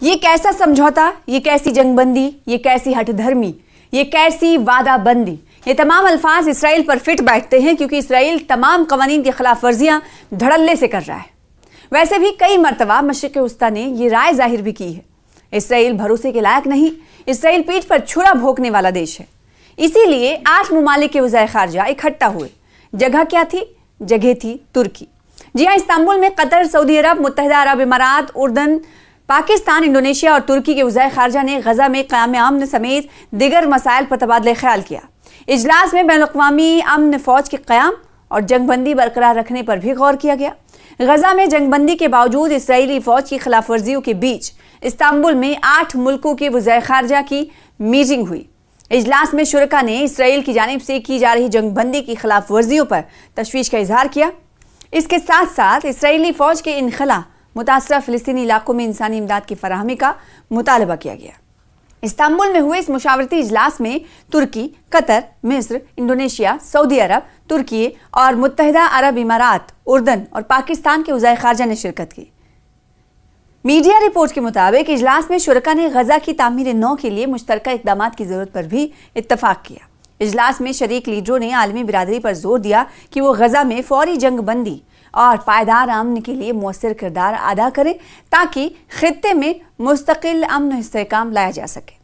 یہ کیسا سمجھوتا، یہ کیسی جنگ بندی، یہ کیسی ہٹ دھرمی، یہ کیسی وعدہ بندی، یہ تمام الفاظ اسرائیل پر فٹ بیٹھتے ہیں کیونکہ اسرائیل تمام قوانین کی خلاف ورزیاں دھڑلے سے کر رہا ہے۔ ویسے بھی کئی مرتبہ مشرق وسطیٰ نے یہ رائے ظاہر بھی کی ہے، اسرائیل بھروسے کے لائق نہیں، اسرائیل پیٹھ پر چھرا بھونکنے والا دیش ہے۔ اسی لیے 8 ممالک کے وزرائے خارجہ اکٹھا ہوئے۔ جگہ کیا تھی؟ جگہ تھی ترکی۔ جی ہاں، استنبول میں قطر، سعودی عرب، متحدہ عرب امارات، اردن، پاکستان، انڈونیشیا اور ترکی کے وزرائے خارجہ نے غزہ میں قیام امن سمیت دیگر مسائل پر تبادلہ خیال کیا۔ اجلاس میں بین الاقوامی امن فوج کے قیام اور جنگ بندی برقرار رکھنے پر بھی غور کیا گیا۔ غزہ میں جنگ بندی کے باوجود اسرائیلی فوج کی خلاف ورزیوں کے بیچ استنبول میں 8 ملکوں کے وزرائے خارجہ کی میٹنگ ہوئی۔ اجلاس میں شرکاء نے اسرائیل کی جانب سے کی جا رہی جنگ بندی کی خلاف ورزیوں پر تشویش کا اظہار کیا۔ اس کے ساتھ ساتھ اسرائیلی فوج کے انخلا، متاثرہ فلسطینی علاقوں میں انسانی امداد کی فراہمی کا مطالبہ کیا گیا۔ استنبول میں ہوئے اس مشاورتی اجلاس میں ترکی، قطر، مصر، انڈونیشیا، سعودی عرب، ترکی اور متحدہ عرب امارات، اردن اور پاکستان کے وزرائے خارجہ نے شرکت کی۔ میڈیا رپورٹ کے مطابق اجلاس میں شرکاء نے غزہ کی تعمیر نو کے لیے مشترکہ اقدامات کی ضرورت پر بھی اتفاق کیا۔ اجلاس میں شریک لیڈروں نے عالمی برادری پر زور دیا کہ وہ غزہ میں فوری جنگ بندی اور پائیدار امن کے لیے مؤثر کردار ادا کریں تاکہ خطے میں مستقل امن و استحکام لایا جا سکے۔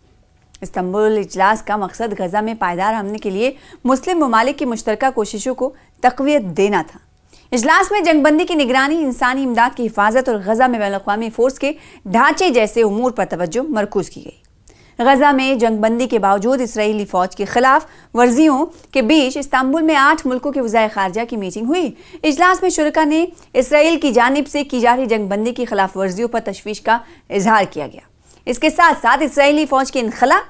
استنبول اجلاس کا مقصد غزہ میں پائیدار امن کے لیے مسلم ممالک کی مشترکہ کوششوں کو تقویت دینا تھا۔ اجلاس میں جنگ بندی کی نگرانی، انسانی امداد کی حفاظت اور غزہ میں بین الاقوامی فورس کے ڈھانچے جیسے امور پر توجہ مرکوز کی گئی۔ غزہ میں جنگ بندی کے باوجود اسرائیلی فوج کی خلاف ورزیوں کے بیچ استنبول میں 8 ملکوں کے وزرائے خارجہ کی میٹنگ ہوئی۔ اجلاس میں شرکاء نے اسرائیل کی جانب سے کی جا رہی جنگ بندی کی خلاف ورزیوں پر تشویش کا اظہار کیا گیا۔ اس کے ساتھ ساتھ اسرائیلی فوج کے انخلا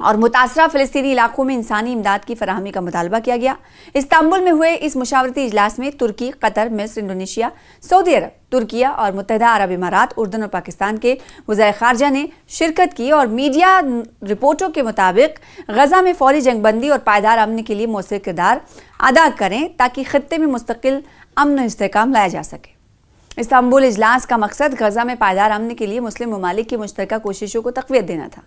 اور متاثرہ فلسطینی علاقوں میں انسانی امداد کی فراہمی کا مطالبہ کیا گیا۔ استنبول میں ہوئے اس مشاورتی اجلاس میں ترکی، قطر، مصر، انڈونیشیا، سعودی عرب، ترکیہ اور متحدہ عرب امارات، اردن اور پاکستان کے وزرائے خارجہ نے شرکت کی اور میڈیا رپورٹوں کے مطابق غزہ میں فوری جنگ بندی اور پائیدار امن کے لیے مؤثر کردار ادا کریں تاکہ خطے میں مستقل امن و استحکام لایا جا سکے۔ استنبول اجلاس کا مقصد غزہ میں پائیدار امن کے لیے مسلم ممالک کی مشترکہ کوششوں کو تقویت دینا تھا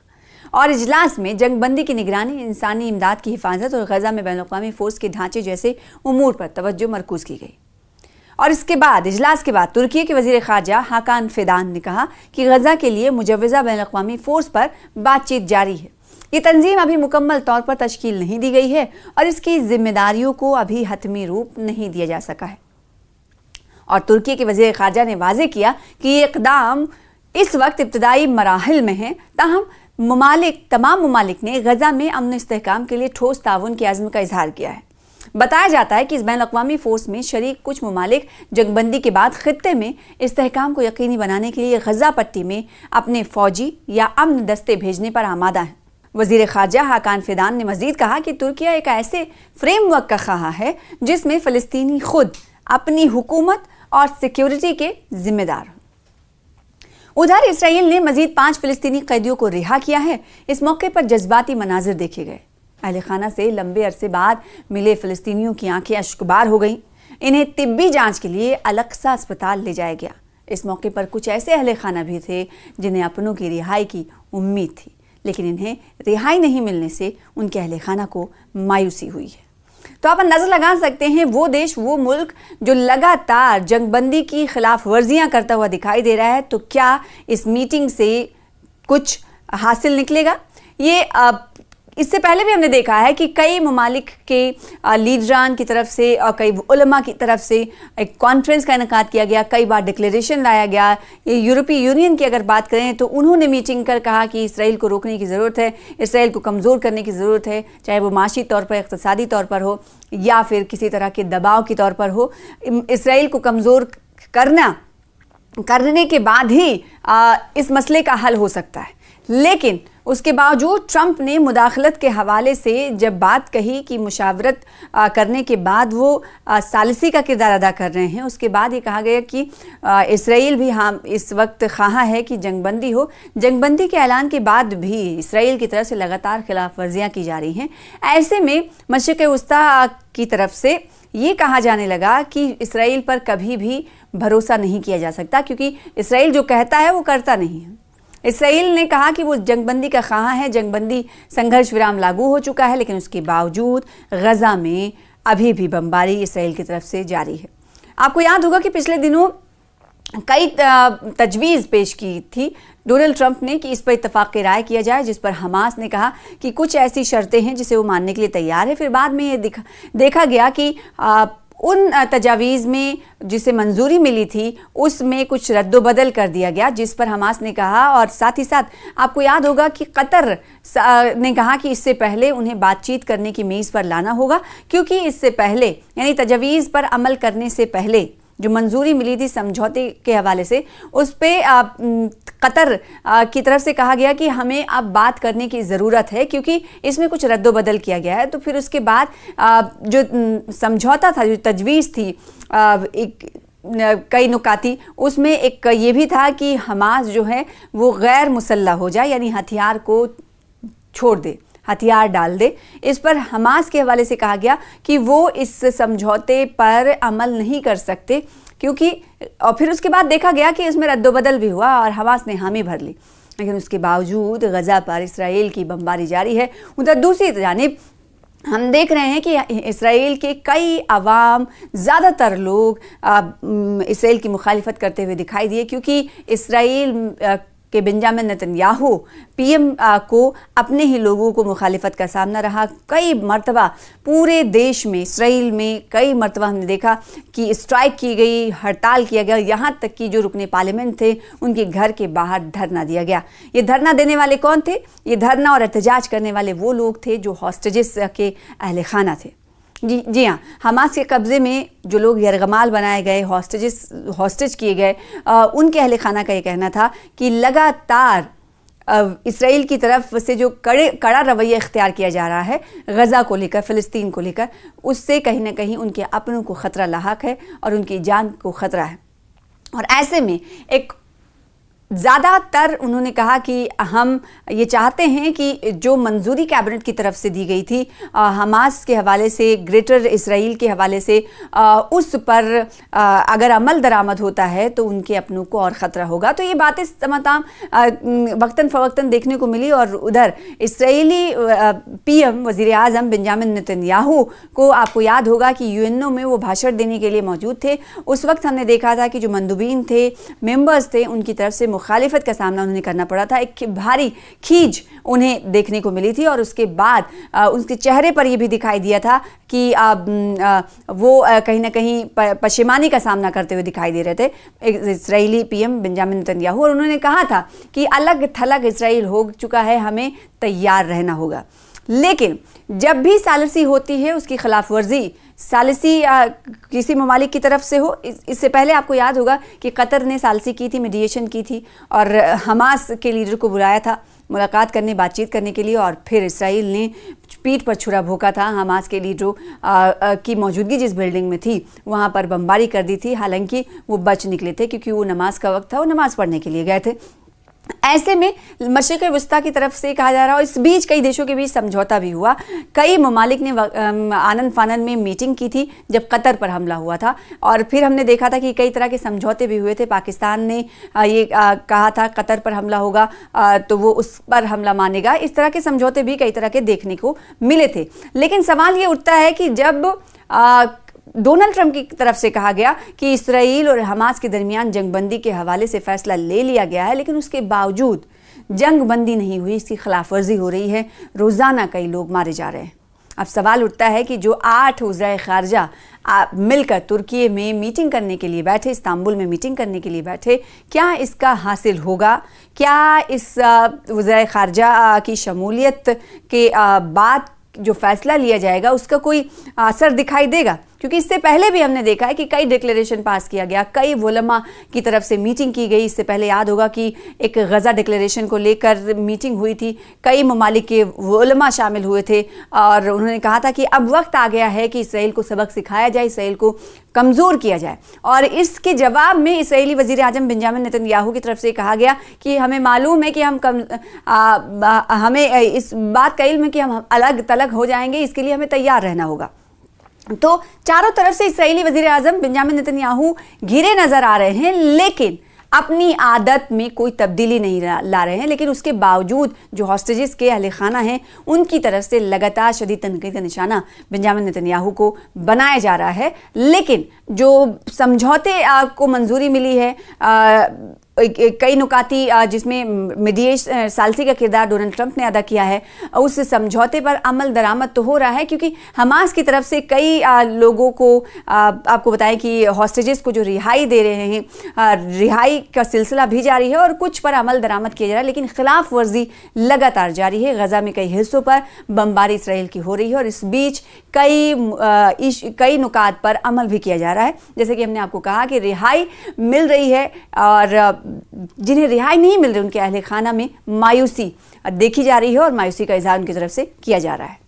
اور اجلاس میں جنگ بندی کی نگرانی، انسانی امداد کی حفاظت اور غزہ میں بین الاقوامی فورس کے ڈھانچے جیسے امور پر توجہ مرکوز کی گئی۔ اور اس کے بعد اجلاس کے بعد ترکی کے وزیر خارجہ ہاکان فیدان نے کہا کہ غزہ کے لیے مجوزہ بین الاقوامی فورس پر بات چیت جاری ہے۔ یہ تنظیم ابھی مکمل طور پر تشکیل نہیں دی گئی ہے اور اس کی ذمہ داریوں کو ابھی حتمی روپ نہیں دیا جا سکا ہے۔ اور ترکی کے وزیر خارجہ نے واضح کیا کہ یہ اقدام اس وقت ابتدائی مراحل میں ہیں، تاہم تمام ممالک نے غزہ میں امن و استحکام کے لیے ٹھوس تعاون کے عزم کا اظہار کیا ہے۔ بتایا جاتا ہے کہ اس بین الاقوامی فورس میں شریک کچھ ممالک جنگ بندی کے بعد خطے میں استحکام کو یقینی بنانے کے لیے غزہ پٹی میں اپنے فوجی یا امن دستے بھیجنے پر آمادہ ہیں۔ وزیر خارجہ ہاکان فیدان نے مزید کہا کہ ترکیہ ایک ایسے فریم ورک کا خواہاں ہے جس میں فلسطینی خود اپنی حکومت اور سیکیورٹی کے ذمہ دار ہوں۔ ادھر اسرائیل نے مزید 5 فلسطینی قیدیوں کو رہا کیا ہے۔ اس موقع پر جذباتی مناظر دیکھے گئے۔ اہل خانہ سے لمبے عرصے بعد ملے فلسطینیوں کی آنکھیں اشکبار ہو گئیں۔ انہیں طبی جانچ کے لیے الاقصی اسپتال لے جایا گیا۔ اس موقع پر کچھ ایسے اہل خانہ بھی تھے جنہیں اپنوں کی رہائی کی امید تھی، لیکن انہیں رہائی نہیں ملنے سے ان کے اہل خانہ کو مایوسی ہوئی ہے۔ تو آپ اندازہ لگا سکتے ہیں وہ دیش، وہ ملک جو لگاتار جنگ بندی کی خلاف ورزیاں کرتا ہوا دکھائی دے رہا ہے، تو کیا اس میٹنگ سے کچھ حاصل نکلے گا؟ اس سے پہلے بھی ہم نے دیکھا ہے کہ کئی ممالک کے لیڈران کی طرف سے اور کئی علماء کی طرف سے ایک کانفرنس کا انعقاد کیا گیا، کئی بار ڈکلیریشن لایا گیا۔ یورپی یونین کی اگر بات کریں تو انہوں نے میٹنگ کر کہا کہ اسرائیل کو روکنے کی ضرورت ہے، اسرائیل کو کمزور کرنے کی ضرورت ہے، چاہے وہ معاشی طور پر، اقتصادی طور پر ہو یا پھر کسی طرح کے دباؤ کے طور پر ہو۔ اسرائیل کو کمزور کرنے کے بعد ہی اس مسئلے کا حل ہو سکتا ہے۔ لیکن اس کے باوجود ٹرمپ نے مداخلت کے حوالے سے جب بات کہی کہ مشاورت کرنے کے بعد وہ ثالثی کا کردار ادا کر رہے ہیں، اس کے بعد یہ کہا گیا کہ اسرائیل بھی اس وقت خواہاں ہے کہ جنگ بندی ہو۔ جنگ بندی کے اعلان کے بعد بھی اسرائیل کی طرف سے لگاتار خلاف ورزیاں کی جا رہی ہیں۔ ایسے میں مشرق وسطیٰ کی طرف سے یہ کہا جانے لگا کہ اسرائیل پر کبھی بھی بھروسہ نہیں کیا جا سکتا، کیونکہ اسرائیل جو کہتا ہے وہ کرتا نہیں ہے۔ اسرائیل نے کہا کہ وہ جنگ بندی کا خواہاں ہے، جنگ بندی سنگھرش ورام لاگو ہو چکا ہے، لیکن اس کے باوجود غزہ میں ابھی بھی بمباری اسرائیل کی طرف سے جاری ہے۔ آپ کو یاد ہوگا کہ پچھلے دنوں کئی تجویز پیش کی تھی ڈونلڈ ٹرمپ نے کہ اس پر اتفاق رائے کیا جائے، جس پر حماس نے کہا کہ کچھ ایسی شرطیں ہیں جسے وہ ماننے کے لیے تیار ہے۔ پھر بعد میں یہ دیکھا گیا کہ ان تجاویز میں جسے منظوری ملی تھی اس میں کچھ رد و بدل کر دیا گیا، جس پر حماس نے کہا، اور ساتھ ہی ساتھ آپ کو یاد ہوگا کہ قطر نے کہا کہ اس سے پہلے انہیں بات چیت کرنے کی میز پر لانا ہوگا، کیونکہ اس سے پہلے یعنی تجاویز پر عمل کرنے سے پہلے جو منظوری ملی تھی سمجھوتے کے حوالے سے، اس پہ قطر کی طرف سے کہا گیا کہ ہمیں اب بات کرنے کی ضرورت ہے، کیونکہ اس میں کچھ رد و بدل کیا گیا ہے۔ تو پھر اس کے بعد جو سمجھوتا تھا، جو تجویز تھی کئی نکاتی، اس میں ایک یہ بھی تھا کہ حماس جو ہے وہ غیر مسلح ہو جائے، یعنی ہتھیار کو چھوڑ دے، ہتھیار ڈال دے۔ اس پر حماس کے حوالے سے کہا گیا کہ وہ اس سمجھوتے پر عمل نہیں کر سکتے، کیونکہ اور پھر اس کے بعد دیکھا گیا کہ اس میں رد و بدل بھی ہوا اور حماس نے حامی بھر لی، لیکن اس کے باوجود غزہ پر اسرائیل کی بمباری جاری ہے۔ ادھر دوسری جانب ہم دیکھ رہے ہیں کہ اسرائیل کے کئی عوام، زیادہ تر لوگ اسرائیل کی مخالفت کرتے ہوئے دکھائی دیے، کیونکہ اسرائیل کہ بنجامن نتنیاہو پی ایم کو اپنے ہی لوگوں کو مخالفت کا سامنا رہا۔ کئی مرتبہ پورے دیش میں، اسرائیل میں کئی مرتبہ ہم نے دیکھا کہ اسٹرائک کی گئی، ہڑتال کیا گیا، یہاں تک کہ جو رکن پارلیمنٹ تھے ان کے گھر کے باہر دھرنا دیا گیا۔ یہ دھرنا دینے والے کون تھے؟ یہ دھرنا اور احتجاج کرنے والے وہ لوگ تھے جو ہاسٹیجز کے اہل خانہ تھے۔ جی ہاں، حماس کے قبضے میں جو لوگ یرغمال بنائے گئے، ہاسٹیج کیے گئے، ان کے اہل خانہ کا یہ کہنا تھا کہ لگاتار اسرائیل کی طرف سے جو کڑا رویہ اختیار کیا جا رہا ہے غزہ کو لے کر، فلسطین کو لے کر، اس سے کہیں نہ کہیں ان کے اپنوں کو خطرہ لاحق ہے اور ان کی جان کو خطرہ ہے۔ اور ایسے میں ایک زیادہ تر انہوں نے کہا کہ ہم یہ چاہتے ہیں کہ جو منظوری کیبنٹ کی طرف سے دی گئی تھی حماس کے حوالے سے، گریٹر اسرائیل کے حوالے سے، اس پر اگر عمل درآمد ہوتا ہے تو ان کے اپنوں کو اور خطرہ ہوگا۔ تو یہ باتیں تمام وقتاً فوقتاً دیکھنے کو ملی، اور ادھر اسرائیلی پی ایم وزیر اعظم بنجامن نتنیاہو کو آپ کو یاد ہوگا کہ یو این او میں وہ بھاشن دینے کے لیے موجود تھے۔ اس وقت ہم نے دیکھا تھا کہ جو مندوبین تھے، ممبرز تھے، ان کی طرف سے مخالفت کا سامنا انہیں کرنا پڑا تھا، ایک بھاری کھینچ انہیں دیکھنے کو ملی تھی، اور اس کے بعد ان کے چہرے پر یہ بھی دکھائی دیا تھا کہ وہ کہیں نہ کہیں پشیمانی کا سامنا کرتے ہوئے دکھائی دے رہے تھے اسرائیلی پی ایم بنجامن نتنیاہو، اور انہوں نے کہا تھا کہ الگ تھلگ اسرائیل ہو چکا ہے، ہمیں تیار رہنا ہوگا۔ لیکن جب بھی ثالثی ہوتی ہے، اس کی خلاف ورزی ثالثی کسی ممالک کی طرف سے ہو، اس سے پہلے آپ کو یاد ہوگا کہ قطر نے ثالثی کی تھی، میڈیشن کی تھی، اور حماس کے لیڈر کو بلایا تھا ملاقات کرنے، بات چیت کرنے کے لیے، اور پھر اسرائیل نے پیٹھ پر چھرا بھونکا تھا حماس کے لیڈروں کی موجودگی جس بلڈنگ میں تھی وہاں پر بمباری کر دی تھی۔ حالانکہ وہ بچ نکلے تھے کیونکہ وہ نماز کا وقت تھا، وہ نماز پڑھنے کے لیے گئے تھے۔ ایسے میں مشرق وسطیٰ کی طرف سے کہا جا رہا، اور اس بیچ کئی دیشوں کے بیچ سمجھوتا بھی ہوا۔ کئی ممالک نے آنن فانن میں میٹنگ کی تھی جب قطر پر حملہ ہوا تھا، اور پھر ہم نے دیکھا تھا کہ کئی طرح کے سمجھوتے بھی ہوئے تھے۔ پاکستان نے یہ کہا تھا قطر پر حملہ ہوگا تو وہ اس پر حملہ مانے گا، اس طرح کے سمجھوتے بھی کئی طرح کے دیکھنے کو ملے تھے۔ لیکن سوال یہ اٹھتا ہے کہ جب ڈونلڈ ٹرمپ کی طرف سے کہا گیا کہ اسرائیل اور حماس کے درمیان جنگ بندی کے حوالے سے فیصلہ لے لیا گیا ہے، لیکن اس کے باوجود جنگ بندی نہیں ہوئی، اس کی خلاف ورزی ہو رہی ہے، روزانہ کئی لوگ مارے جا رہے ہیں۔ اب سوال اٹھتا ہے کہ جو 8 وزرائے خارجہ مل کر ترکی میں میٹنگ کرنے کے لیے بیٹھے، استنبول میں میٹنگ کرنے کے لیے بیٹھے، کیا اس کا حاصل ہوگا؟ کیا اس وزرائے خارجہ کی شمولیت کے بعد جو فیصلہ لیا جائے گا اس کا کوئی اثر دکھائی دے گا؟ کیونکہ اس سے پہلے بھی ہم نے دیکھا ہے کہ کئی ڈکلیریشن پاس کیا گیا، کئی علماء کی طرف سے میٹنگ کی گئی۔ اس سے پہلے یاد ہوگا کہ ایک غزہ ڈکلیریشن کو لے کر میٹنگ ہوئی تھی، کئی ممالک کے علماء شامل ہوئے تھے، اور انہوں نے کہا تھا کہ اب وقت آ گیا ہے کہ اسرائیل کو سبق سکھایا جائے، اسرائیل کو کمزور کیا جائے۔ اور اس کے جواب میں اسرائیلی وزیر اعظم بنجامن نتنیاہو کی طرف سے کہا گیا کہ ہمیں معلوم ہے کہ ہمیں اس بات کا علم ہے کہ ہم الگ تلگ ہو جائیں گے، اس کے لیے ہمیں تیار رہنا ہوگا۔ تو چاروں طرف سے اسرائیلی وزیر اعظم بنجامن نتنیاہو گھرے نظر آ رہے ہیں، لیکن اپنی عادت میں کوئی تبدیلی نہیں لا رہے ہیں، لیکن اس کے باوجود جو ہاسٹیجز کے اہل خانہ ہیں ان کی طرف سے لگاتار شدید تنقید کا نشانہ بنیامن نیتنیاہو کو بنایا جا رہا ہے۔ لیکن جو سمجھوتے کو منظوری ملی ہے، کئی نکاتی جس میں میڈیشن ثالثی کا کردار ڈونلڈ ٹرمپ نے ادا کیا ہے، اس سمجھوتے پر عمل درآمد تو ہو رہا ہے، کیونکہ حماس کی طرف سے کئی لوگوں کو آپ کو بتائیں کہ ہاسٹیجز کو جو رہائی دے رہے ہیں، رہائی کا سلسلہ بھی جاری ہے اور کچھ پر عمل درآمد کیا جا رہا ہے، لیکن خلاف ورزی لگاتار جاری ہے۔ غزہ میں کئی حصوں پر بمباری اسرائیل کی ہو رہی ہے اور اس بیچ کئی نکات پر عمل بھی کیا جا رہا ہے، جیسے کہ ہم نے آپ کو کہا کہ رہائی مل رہی ہے، اور جنہیں رہائی نہیں مل رہی ان کے اہل خانہ میں مایوسی دیکھی جا رہی ہے اور مایوسی کا اظہار ان کی طرف سے کیا جا رہا ہے۔